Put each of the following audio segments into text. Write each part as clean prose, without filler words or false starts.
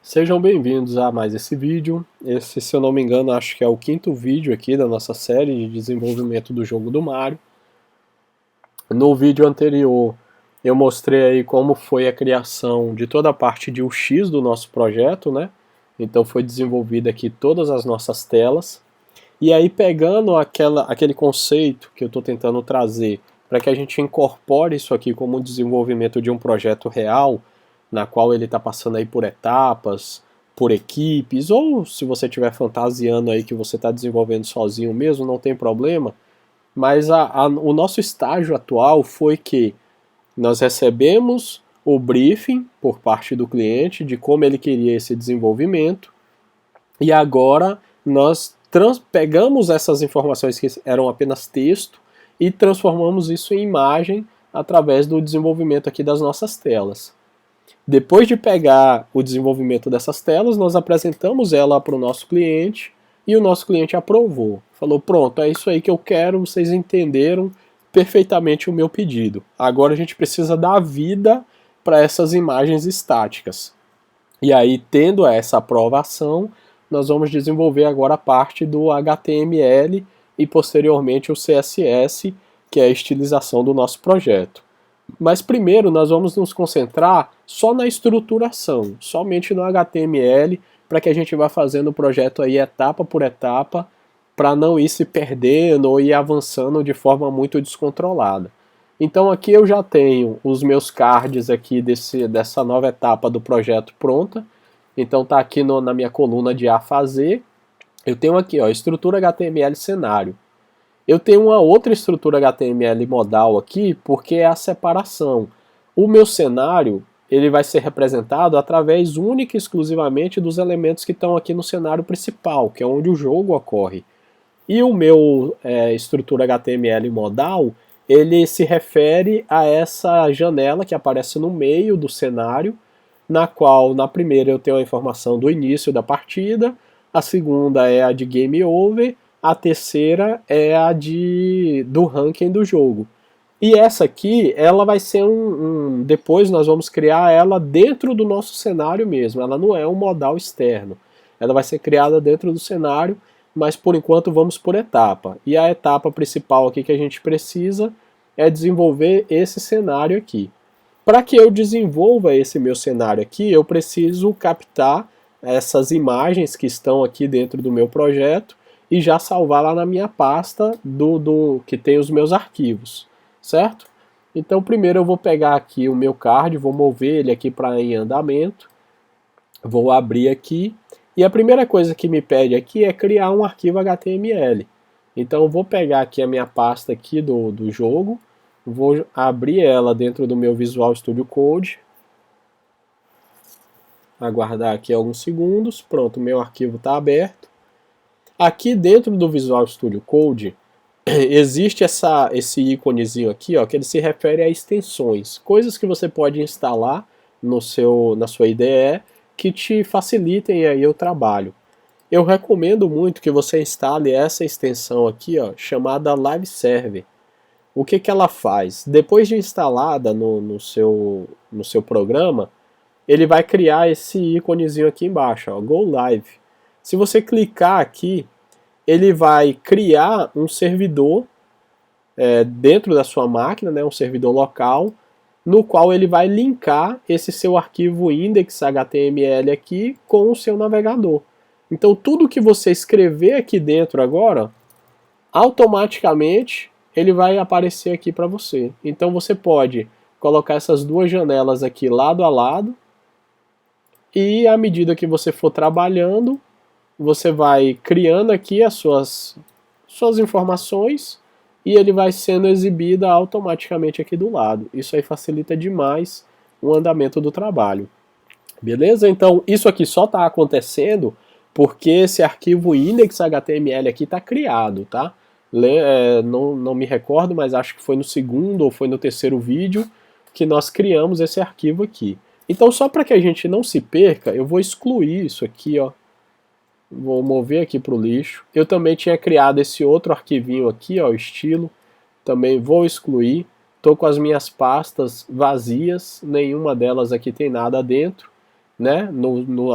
Sejam bem-vindos a mais esse vídeo. Esse, se eu não me engano, acho que é o quinto vídeo aqui da nossa série de desenvolvimento do jogo do Mario. No vídeo anterior, eu mostrei aí como foi a criação de toda a parte de UX do nosso projeto, né? Então foi desenvolvida aqui todas as nossas telas. E aí pegando aquele conceito que eu estou tentando trazer para que a gente incorpore isso aqui como um desenvolvimento de um projeto real, na qual ele está passando aí por etapas, por equipes, ou se você estiver fantasiando aí que você está desenvolvendo sozinho mesmo, não tem problema. Mas o nosso estágio atual foi que nós recebemos o briefing por parte do cliente de como ele queria esse desenvolvimento, e agora nós pegamos essas informações que eram apenas texto e transformamos isso em imagem através do desenvolvimento aqui das nossas telas. Depois de pegar o desenvolvimento dessas telas, nós apresentamos ela para o nosso cliente e o nosso cliente aprovou. Falou, pronto, é isso aí que eu quero, vocês entenderam perfeitamente o meu pedido. Agora a gente precisa dar vida para essas imagens estáticas. E aí, tendo essa aprovação, nós vamos desenvolver agora a parte do HTML e posteriormente o CSS, que é a estilização do nosso projeto. Mas primeiro nós vamos nos concentrar só na estruturação, somente no HTML, para que a gente vá fazendo o projeto aí etapa por etapa, para não ir se perdendo ou ir avançando de forma muito descontrolada. Então aqui eu já tenho os meus cards aqui dessa nova etapa do projeto pronta. Então tá aqui na minha coluna de a fazer. Eu tenho aqui, ó, estrutura HTML cenário. Eu tenho uma outra estrutura HTML modal aqui, porque é a separação. O meu cenário, ele vai ser representado através única e exclusivamente dos elementos que estão aqui no cenário principal, que é onde o jogo ocorre. E o meu estrutura HTML modal, ele se refere a essa janela que aparece no meio do cenário, na qual, na primeira, eu tenho a informação do início da partida, a segunda é a de Game Over, a terceira é a do ranking do jogo. E essa aqui, ela vai ser depois nós vamos criar ela dentro do nosso cenário mesmo, ela não é um modal externo. Ela vai ser criada dentro do cenário, mas por enquanto vamos por etapa. E a etapa principal aqui que a gente precisa é desenvolver esse cenário aqui. Para que eu desenvolva esse meu cenário aqui, eu preciso captar essas imagens que estão aqui dentro do meu projeto e já salvar lá na minha pasta que tem os meus arquivos, certo? Então primeiro eu vou pegar aqui o meu card, vou mover ele aqui para em andamento, vou abrir aqui, e a primeira coisa que me pede aqui é criar um arquivo HTML. Então eu vou pegar aqui a minha pasta aqui do jogo, vou abrir ela dentro do meu Visual Studio Code, aguardar aqui alguns segundos, pronto, meu arquivo está aberto. Aqui dentro do Visual Studio Code existe esse íconezinho aqui, ó, que ele se refere a extensões, coisas que você pode instalar na sua IDE que te facilitem aí o trabalho. Eu recomendo muito que você instale essa extensão aqui, ó, chamada Live Server. O que ela faz? Depois de instalada no seu programa, ele vai criar esse íconezinho aqui embaixo, ó, Go Live. Se você clicar aqui, ele vai criar um servidor dentro da sua máquina, né, um servidor local, no qual ele vai linkar esse seu arquivo index.html aqui com o seu navegador. Então tudo que você escrever aqui dentro agora, automaticamente ele vai aparecer aqui para você. Então você pode colocar essas duas janelas aqui lado a lado, e à medida que você for trabalhando, você vai criando aqui as suas informações e ele vai sendo exibida automaticamente aqui do lado. Isso aí facilita demais o andamento do trabalho. Beleza? Então isso aqui só está acontecendo porque esse arquivo index.html aqui está criado, tá? Não me recordo, mas acho que foi no segundo ou foi no terceiro vídeo que nós criamos esse arquivo aqui. Então só para que a gente não se perca, eu vou excluir isso aqui, ó. Vou mover aqui para o lixo. Eu também tinha criado esse outro arquivinho aqui, ó, estilo. Também vou excluir. Estou com as minhas pastas vazias, nenhuma delas aqui tem nada dentro. né?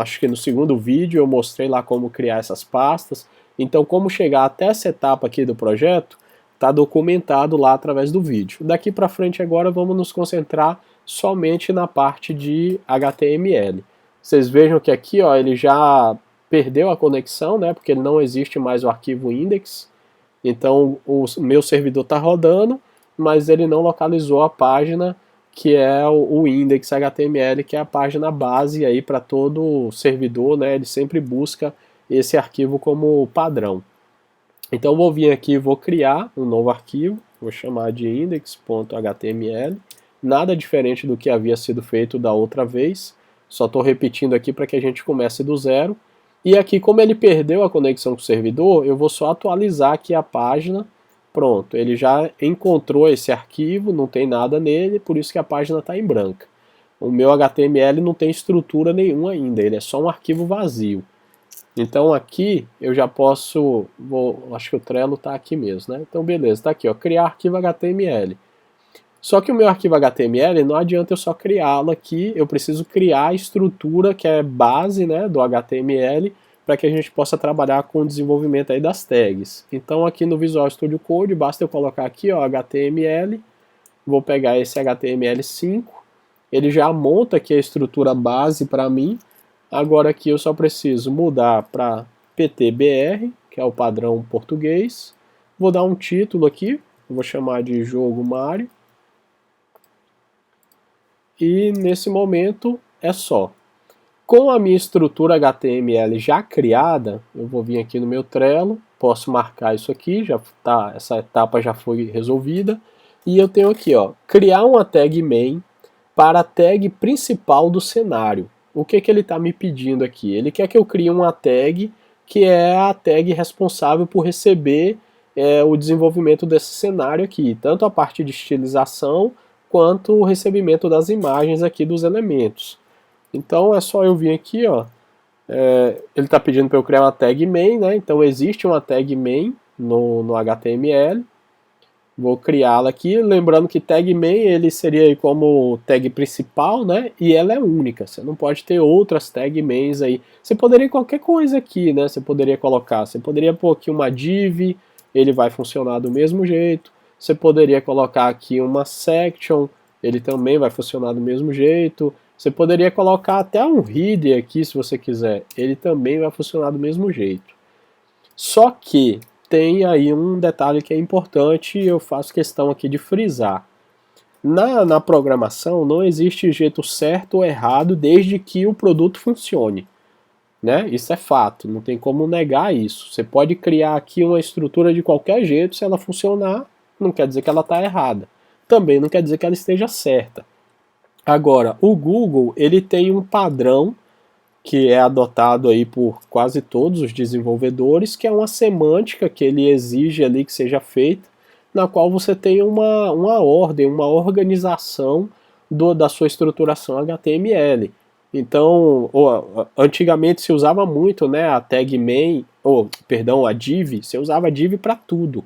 Acho que no segundo vídeo eu mostrei lá como criar essas pastas. Então, como chegar até essa etapa aqui do projeto, está documentado lá através do vídeo. Daqui para frente agora vamos nos concentrar somente na parte de HTML. Vocês vejam que aqui, ó, ele já perdeu a conexão, né? Porque não existe mais o arquivo index. Então o meu servidor está rodando, mas ele não localizou a página que é o index.html, que é a página base aí para todo servidor, né? Ele sempre busca esse arquivo como padrão. Então eu vou vir aqui e vou criar um novo arquivo, vou chamar de index.html, nada diferente do que havia sido feito da outra vez, só estou repetindo aqui para que a gente comece do zero. E aqui, como ele perdeu a conexão com o servidor, eu vou só atualizar aqui a página. Pronto, ele já encontrou esse arquivo, não tem nada nele, por isso que a página está em branca. O meu HTML não tem estrutura nenhuma ainda, ele é só um arquivo vazio. Então aqui eu já posso, acho que o Trello está aqui mesmo, né? Então beleza, está aqui, ó, criar arquivo HTML. Só que o meu arquivo HTML não adianta eu só criá-lo aqui, eu preciso criar a estrutura que é base, né, do HTML para que a gente possa trabalhar com o desenvolvimento aí das tags. Então aqui no Visual Studio Code basta eu colocar aqui, ó, HTML, vou pegar esse HTML5, ele já monta aqui a estrutura base para mim. Agora aqui eu só preciso mudar para PTBR, que é o padrão português. Vou dar um título aqui, vou chamar de Jogo Mario. E nesse momento é só. Com a minha estrutura HTML já criada, eu vou vir aqui no meu Trello, posso marcar isso aqui, já tá, essa etapa já foi resolvida. E eu tenho aqui, ó, criar uma tag main para a tag principal do cenário. O que ele está me pedindo aqui? Ele quer que eu crie uma tag que é a tag responsável por receber o desenvolvimento desse cenário aqui, tanto a parte de estilização quanto o recebimento das imagens aqui dos elementos. Então é só eu vir aqui, ó, ele está pedindo para eu criar uma tag main, né? Então existe uma tag main no HTML. Vou criá-la aqui, lembrando que tag main ele seria como tag principal, né? E ela é única, você não pode ter outras tag mains aí. Você poderia qualquer coisa aqui, né? Você poderia colocar, você poderia pôr aqui uma div, ele vai funcionar do mesmo jeito. Você poderia colocar aqui uma section, ele também vai funcionar do mesmo jeito. Você poderia colocar até um header aqui, se você quiser, ele também vai funcionar do mesmo jeito. Só que tem aí um detalhe que é importante e eu faço questão aqui de frisar. Na programação não existe jeito certo ou errado desde que o produto funcione, né? Isso é fato, não tem como negar isso. Você pode criar aqui uma estrutura de qualquer jeito, se ela funcionar, não quer dizer que ela está errada. Também não quer dizer que ela esteja certa. Agora, o Google ele tem um padrão que é adotado aí por quase todos os desenvolvedores, que é uma semântica que ele exige ali que seja feita, na qual você tem uma ordem, uma organização da sua estruturação HTML. Então, antigamente se usava muito, né, a tag main, perdão, a div, você usava div para tudo.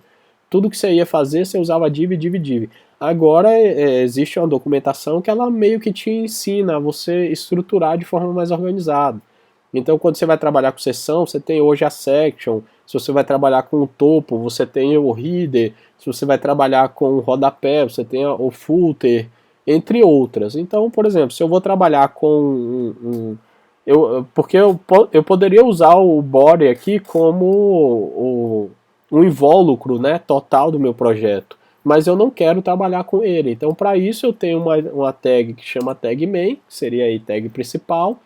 Tudo que você ia fazer, você usava div, div, div. Agora existe uma documentação que ela meio que te ensina a você estruturar de forma mais organizada. Então quando você vai trabalhar com seção, você tem hoje a section. Se você vai trabalhar com o topo, você tem o header. Se você vai trabalhar com o rodapé, você tem o footer, entre outras. Então, por exemplo, se eu vou trabalhar com porque eu poderia usar o body aqui como um invólucro, né, total do meu projeto, mas eu não quero trabalhar com ele. Então, para isso, eu tenho uma tag que chama tag main, que seria aí tag principal,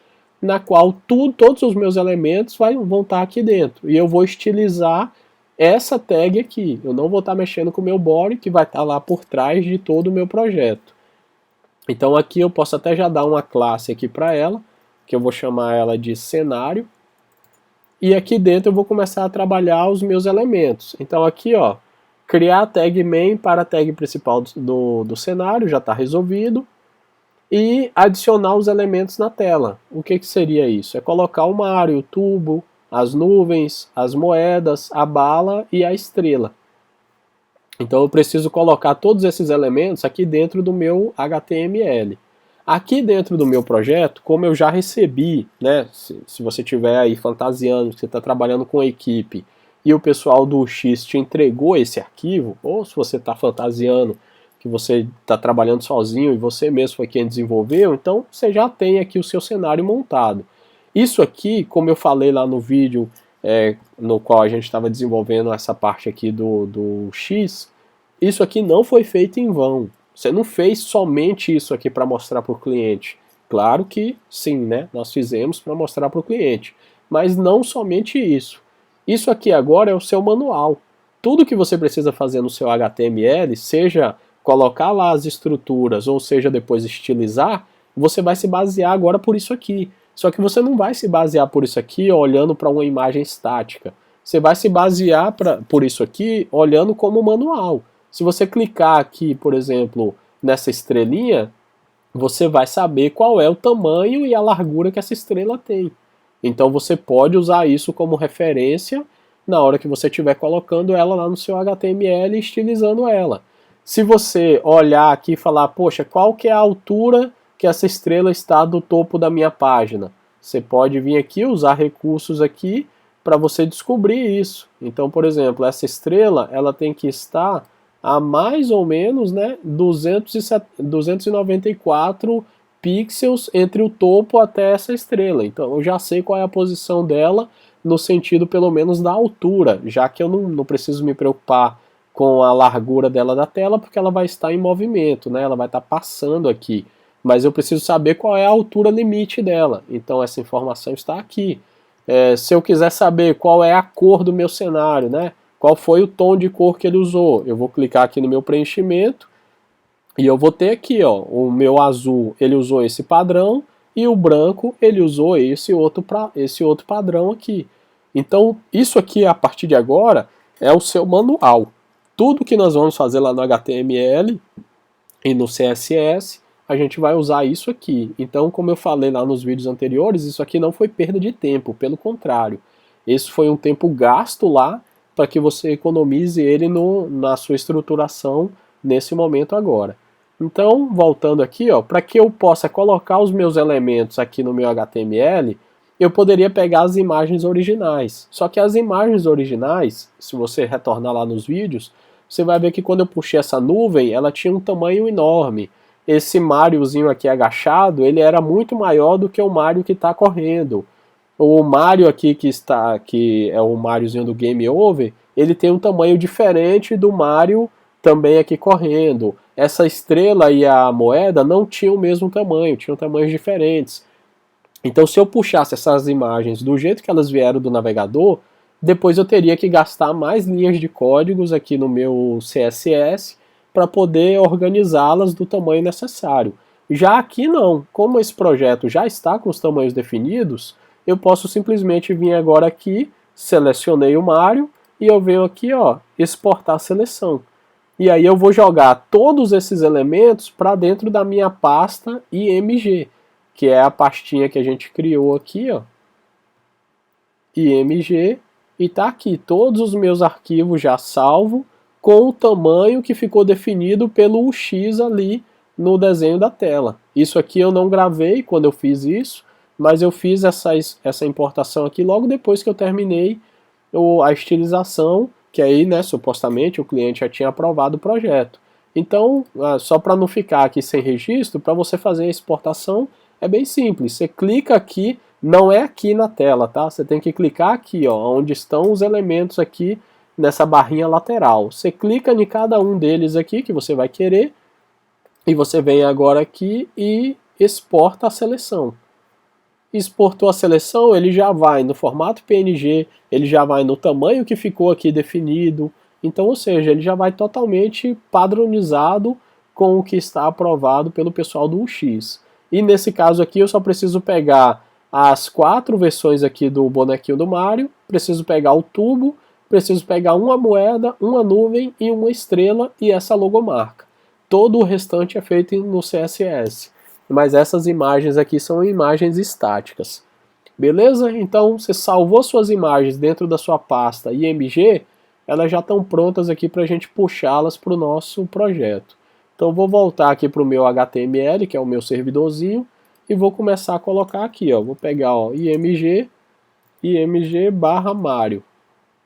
na qual todos os meus elementos vão estar aqui dentro. E eu vou estilizar essa tag aqui. Eu não vou estar mexendo com o meu body, que vai estar lá por trás de todo o meu projeto. Então, aqui eu posso até já dar uma classe aqui para ela, que eu vou chamar ela de cenário. E aqui dentro eu vou começar a trabalhar os meus elementos. Então, aqui, ó, criar a tag main para a tag principal do cenário, já está resolvido. E adicionar os elementos na tela. O que seria isso? É colocar o Mario, o tubo, as nuvens, as moedas, a bala e a estrela. Então eu preciso colocar todos esses elementos aqui dentro do meu HTML. Aqui dentro do meu projeto, como eu já recebi, né, se você estiver aí fantasiando, que você está trabalhando com a equipe e o pessoal do X te entregou esse arquivo, ou se você está fantasiando que você está trabalhando sozinho e você mesmo foi quem desenvolveu, então você já tem aqui o seu cenário montado. Isso aqui, como eu falei lá no vídeo no qual a gente estava desenvolvendo essa parte aqui do X, isso aqui não foi feito em vão. Você não fez somente isso aqui para mostrar para o cliente. Claro que sim, né? Nós fizemos para mostrar para o cliente. Mas não somente isso. Isso aqui agora é o seu manual. Tudo que você precisa fazer no seu HTML, seja colocar lá as estruturas, ou seja depois estilizar, você vai se basear agora por isso aqui. Só que você não vai se basear por isso aqui olhando para uma imagem estática. Você vai se basear por isso aqui olhando como manual. Se você clicar aqui, por exemplo, nessa estrelinha, você vai saber qual é o tamanho e a largura que essa estrela tem. Então você pode usar isso como referência na hora que você estiver colocando ela lá no seu HTML e estilizando ela. Se você olhar aqui e falar, poxa, qual que é a altura que essa estrela está do topo da minha página? Você pode vir aqui, usar recursos aqui para você descobrir isso. Então, por exemplo, essa estrela ela tem que estar a mais ou menos, né, 294 pixels entre o topo até essa estrela. Então eu já sei qual é a posição dela no sentido pelo menos da altura, já que eu não preciso me preocupar com a largura dela da tela, porque ela vai estar em movimento, né, ela vai estar passando aqui. Mas eu preciso saber qual é a altura limite dela. Então essa informação está aqui. Se eu quiser saber qual é a cor do meu cenário, né, qual foi o tom de cor que ele usou, eu vou clicar aqui no meu preenchimento e eu vou ter aqui, ó, o meu azul ele usou esse padrão e o branco ele usou esse outro padrão aqui. Então isso aqui a partir de agora é o seu manual. Tudo que nós vamos fazer lá no HTML e no CSS a gente vai usar isso aqui. Então, como eu falei lá nos vídeos anteriores, isso aqui não foi perda de tempo, pelo contrário. Esse foi um tempo gasto lá para que você economize ele na sua estruturação nesse momento agora. Então, voltando aqui, para que eu possa colocar os meus elementos aqui no meu HTML, eu poderia pegar as imagens originais. Só que as imagens originais, se você retornar lá nos vídeos, você vai ver que quando eu puxei essa nuvem, ela tinha um tamanho enorme. Esse Mariozinho aqui agachado, ele era muito maior do que o Mario que está correndo. O Mario aqui que é o Mariozinho do Game Over, ele tem um tamanho diferente do Mario também aqui correndo. Essa estrela e a moeda não tinham o mesmo tamanho, tinham tamanhos diferentes. Então se eu puxasse essas imagens do jeito que elas vieram do navegador, depois eu teria que gastar mais linhas de códigos aqui no meu CSS para poder organizá-las do tamanho necessário. Já aqui não, como esse projeto já está com os tamanhos definidos, eu posso simplesmente vir agora aqui, selecionei o Mario, e eu venho aqui, exportar a seleção. E aí eu vou jogar todos esses elementos para dentro da minha pasta IMG, que é a pastinha que a gente criou aqui, IMG, e está aqui todos os meus arquivos já salvo com o tamanho que ficou definido pelo UX ali no desenho da tela. Isso aqui eu não gravei quando eu fiz isso, mas eu fiz essa importação aqui logo depois que eu terminei a estilização, que aí, né, supostamente o cliente já tinha aprovado o projeto. Então, só para não ficar aqui sem registro, para você fazer a exportação é bem simples. Você clica aqui, não é aqui na tela, tá? Você tem que clicar aqui, onde estão os elementos aqui nessa barrinha lateral. Você clica em cada um deles aqui que você vai querer e você vem agora aqui e exporta a seleção. Exportou a seleção, ele já vai no formato PNG, ele já vai no tamanho que ficou aqui definido. Então, ou seja, ele já vai totalmente padronizado com o que está aprovado pelo pessoal do UX. E nesse caso aqui eu só preciso pegar as 4 versões aqui do bonequinho do Mario, preciso pegar o tubo, preciso pegar uma moeda, uma nuvem e uma estrela e essa logomarca. Todo o restante é feito no CSS. Mas essas imagens aqui são imagens estáticas. Beleza? Então você salvou suas imagens dentro da sua pasta IMG, elas já estão prontas aqui para a gente puxá-las para o nosso projeto. Então vou voltar aqui para o meu HTML, que é o meu servidorzinho, e vou começar a colocar aqui, ó, vou pegar, ó, img barra Mario.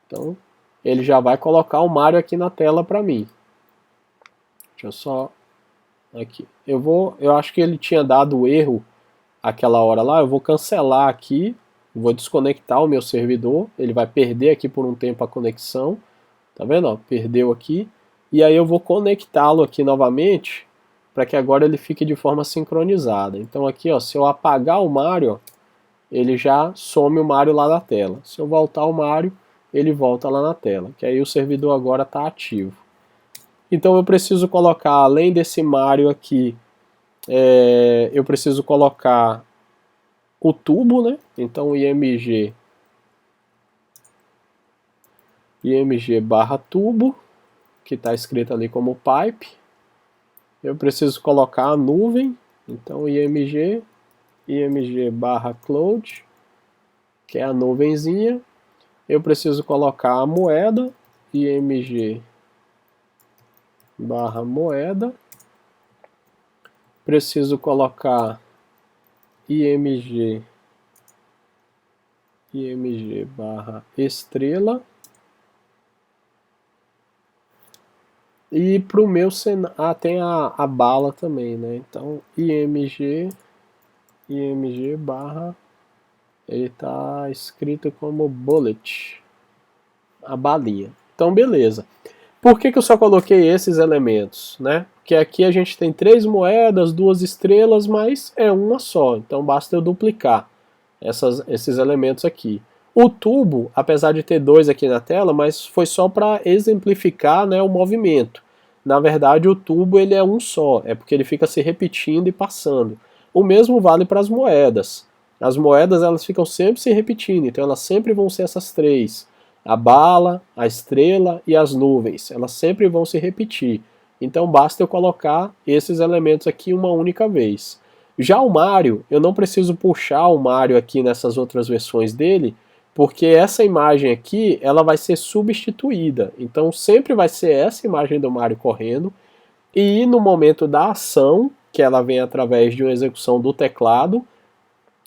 Então ele já vai colocar o Mario aqui na tela para mim. Deixa eu só aqui. Eu acho que ele tinha dado erro aquela hora lá, eu vou cancelar aqui, vou desconectar o meu servidor, ele vai perder aqui por um tempo a conexão, tá vendo? Ó, perdeu aqui, e aí eu vou conectá-lo aqui novamente, para que agora ele fique de forma sincronizada. Então aqui, ó, se eu apagar o Mario, ó, ele já some o Mario lá na tela. Se eu voltar o Mario, ele volta lá na tela, que aí o servidor agora está ativo. Então eu preciso colocar, além desse Mario aqui, eu preciso colocar o tubo, né? Então img barra tubo, que está escrito ali como pipe. Eu preciso colocar a nuvem, então img barra cloud, que é a nuvenzinha. Eu preciso colocar a moeda, img barra moeda. Preciso colocar img barra estrela. E para o meu cenário, tem a bala também, né? Então img barra, ele está escrito como bullet, a balinha. Então beleza. Por que eu só coloquei esses elementos, né? Porque aqui a gente tem 3 moedas, 2 estrelas, mas é uma só. Então basta eu duplicar esses elementos aqui. O tubo, apesar de ter 2 aqui na tela, mas foi só para exemplificar, né, o movimento. Na verdade, o tubo ele é um só, é porque ele fica se repetindo e passando. O mesmo vale para as moedas. As moedas elas ficam sempre se repetindo, então elas sempre vão ser essas 3. A bala, a estrela e as nuvens, elas sempre vão se repetir. Então basta eu colocar esses elementos aqui uma única vez. Já o Mario, eu não preciso puxar o Mario aqui nessas outras versões dele, porque essa imagem aqui, ela vai ser substituída. Então sempre vai ser essa imagem do Mario correndo, e no momento da ação, que ela vem através de uma execução do teclado,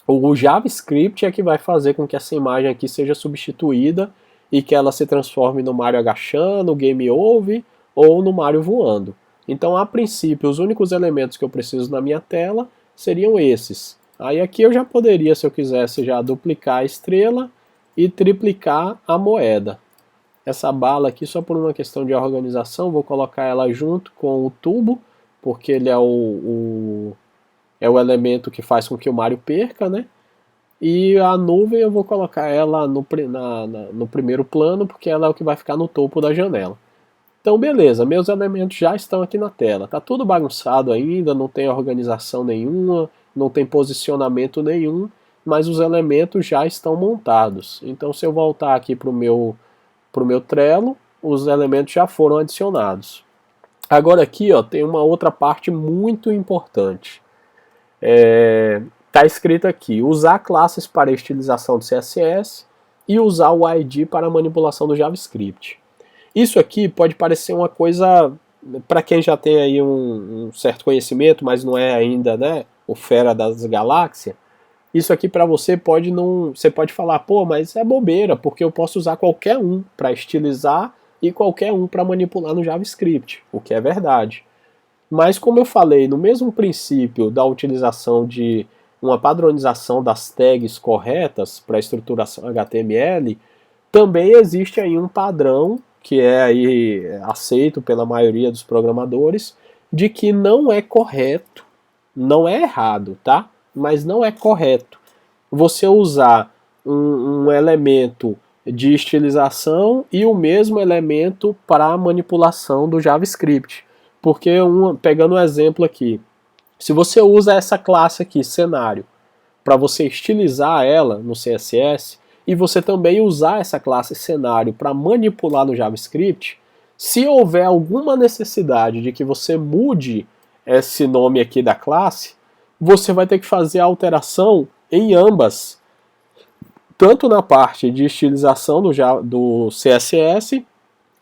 o JavaScript é que vai fazer com que essa imagem aqui seja substituída e que ela se transforme no Mario agachando, Game Over ou no Mario voando. Então, a princípio, os únicos elementos que eu preciso na minha tela seriam esses. Aí aqui eu já poderia, se eu quisesse, já duplicar a estrela e triplicar a moeda. Essa bala aqui, só por uma questão de organização, vou colocar ela junto com o tubo, porque ele é o elemento que faz com que o Mario perca, né? E a nuvem eu vou colocar ela no primeiro plano, porque ela é o que vai ficar no topo da janela. Então beleza, meus elementos já estão aqui na tela. Tá tudo bagunçado ainda, não tem organização nenhuma, não tem posicionamento nenhum, mas os elementos já estão montados. Então se eu voltar aqui para o meu Trello, os elementos já foram adicionados. Agora aqui, ó, tem uma outra parte muito importante. Está escrito aqui, usar classes para estilização do CSS e usar o ID para manipulação do JavaScript. Isso aqui pode parecer uma coisa, para quem já tem aí um certo conhecimento, mas não é ainda, né, o fera das galáxias, isso aqui para você você pode falar, pô, mas é bobeira, porque eu posso usar qualquer um para estilizar e qualquer um para manipular no JavaScript, o que é verdade. Mas como eu falei, no mesmo princípio da utilização de uma padronização das tags corretas para a estruturação HTML, também existe aí um padrão que é aí aceito pela maioria dos programadores, de que não é correto, não é errado, tá? Mas não é correto você usar um elemento de estilização e o mesmo elemento para manipulação do JavaScript. Porque, pegando um exemplo aqui, se você usa essa classe aqui, cenário, para você estilizar ela no CSS, e você também usar essa classe cenário para manipular no JavaScript, se houver alguma necessidade de que você mude esse nome aqui da classe, você vai ter que fazer a alteração em ambas, tanto na parte de estilização do CSS,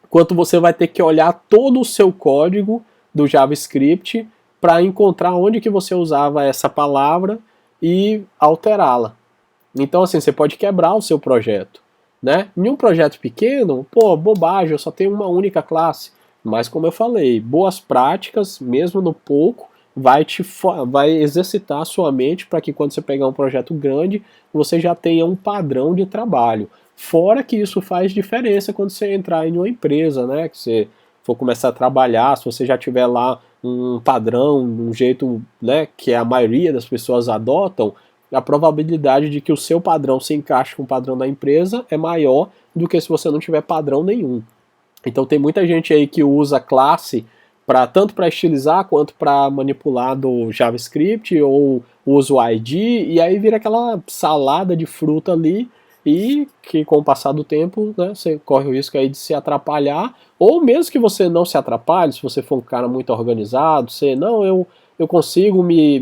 quanto você vai ter que olhar todo o seu código do JavaScript para encontrar onde que você usava essa palavra e alterá-la. Então, assim, você pode quebrar o seu projeto, né? Em um projeto pequeno, pô, bobagem, eu só tenho uma única classe. Mas, como eu falei, boas práticas, mesmo no pouco, vai exercitar a sua mente para que quando você pegar um projeto grande, você já tenha um padrão de trabalho. Fora que isso faz diferença quando você entrar em uma empresa, né? Que você for começar a trabalhar, se você já tiver lá um padrão, um jeito, né, que a maioria das pessoas adotam, a probabilidade de que o seu padrão se encaixe com o padrão da empresa é maior do que se você não tiver padrão nenhum. Então tem muita gente aí que usa classe tanto para estilizar quanto para manipular do JavaScript ou usa o ID e aí vira aquela salada de fruta ali e que com o passar do tempo, né, você corre o risco aí de se atrapalhar, ou mesmo que você não se atrapalhe, se você for um cara muito organizado, você, não, eu consigo me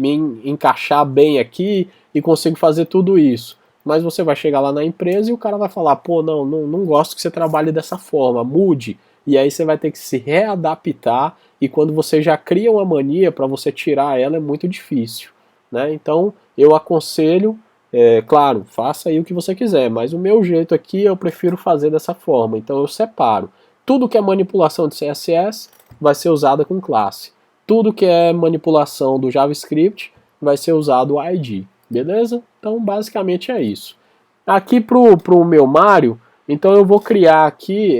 encaixar bem aqui e consigo fazer tudo isso. Mas você vai chegar lá na empresa e o cara vai falar, pô, não gosto que você trabalhe dessa forma, mude. E aí você vai ter que se readaptar e quando você já cria uma mania, para você tirar ela é muito difícil, né? Então eu aconselho, claro, faça aí o que você quiser, mas o meu jeito aqui eu prefiro fazer dessa forma. Então eu separo. Tudo que é manipulação de CSS vai ser usada com classe. Tudo que é manipulação do JavaScript vai ser usado o ID. Beleza? Então basicamente é isso. Aqui pro meu Mario, então eu vou criar aqui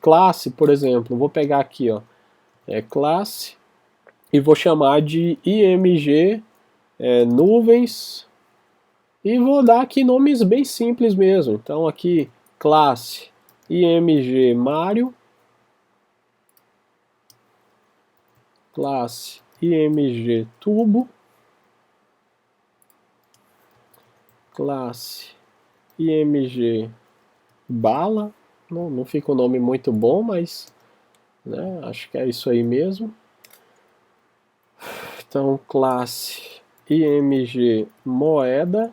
classe, por exemplo, vou pegar aqui, ó, classe e vou chamar de img nuvens e vou dar aqui nomes bem simples mesmo. Então aqui classe img Mario, classe img tubo, classe img bala, não fica um nome muito bom, mas né, acho que é isso aí mesmo. Então classe img moeda,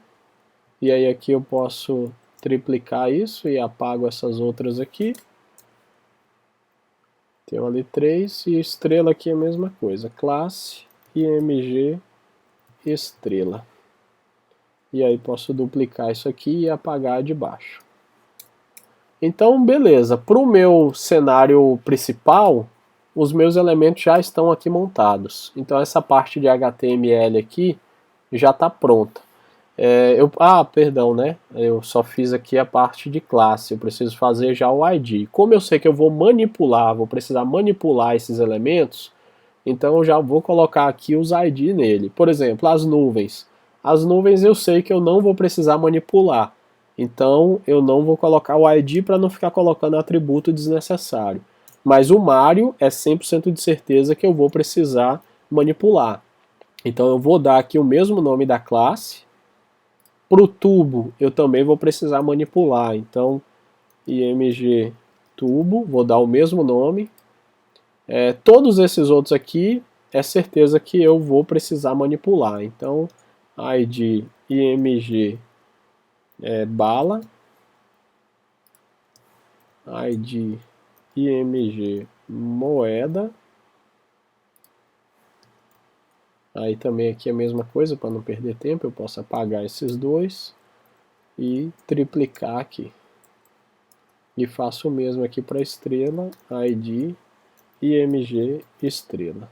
e aí aqui eu posso triplicar isso e apago essas outras aqui. Tenho ali 3 e estrela aqui é a mesma coisa, classe img estrela. E aí posso duplicar isso aqui e apagar de baixo. Então, beleza. Para o meu cenário principal, os meus elementos já estão aqui montados. Então, essa parte de HTML aqui já está pronta. Perdão, né? Eu só fiz aqui a parte de classe. Eu preciso fazer já o ID. Como eu sei que eu vou precisar manipular esses elementos, então eu já vou colocar aqui os ID nele. Por exemplo, as nuvens. As nuvens eu sei que eu não vou precisar manipular. Então eu não vou colocar o ID para não ficar colocando atributo desnecessário. Mas o Mario é 100% de certeza que eu vou precisar manipular. Então eu vou dar aqui o mesmo nome da classe. Para o tubo eu também vou precisar manipular. Então img tubo, vou dar o mesmo nome. Todos esses outros aqui é certeza que eu vou precisar manipular. Então id img bala, id img moeda, aí também aqui a mesma coisa, para não perder tempo, eu posso apagar esses dois e triplicar aqui. E faço o mesmo aqui para estrela, id img estrela.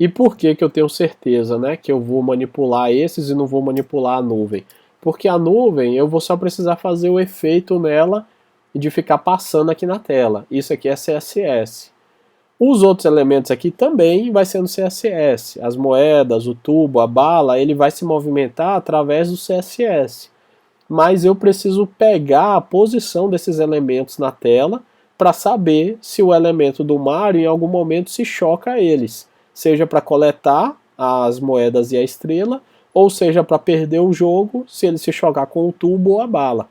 E por que eu tenho certeza, né, que eu vou manipular esses e não vou manipular a nuvem? Porque a nuvem eu vou só precisar fazer o efeito nela de ficar passando aqui na tela. Isso aqui é CSS. Os outros elementos aqui também vai ser no CSS. As moedas, o tubo, a bala, ele vai se movimentar através do CSS. Mas eu preciso pegar a posição desses elementos na tela para saber se o elemento do Mario em algum momento se choca a eles. Seja para coletar as moedas e a estrela, ou seja para perder o jogo se ele se chocar com o tubo ou a bala.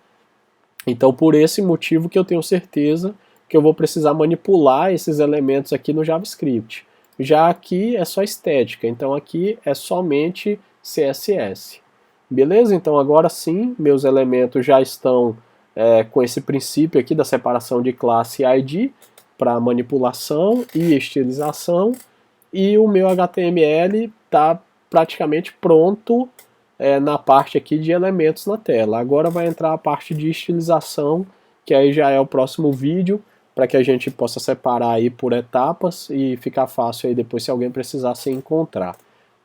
Então por esse motivo que eu tenho certeza que eu vou precisar manipular esses elementos aqui no JavaScript. Já aqui é só estética, então aqui é somente CSS. Beleza? Então agora sim, meus elementos já estão com esse princípio aqui da separação de classe e ID. para manipulação e estilização, e o meu HTML está praticamente pronto na parte aqui de elementos na tela. Agora vai entrar a parte de estilização, que aí já é o próximo vídeo, para que a gente possa separar aí por etapas e ficar fácil aí depois se alguém precisar se encontrar.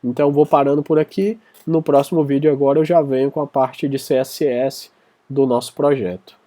Então vou parando por aqui. No próximo vídeo agora eu já venho com a parte de CSS do nosso projeto.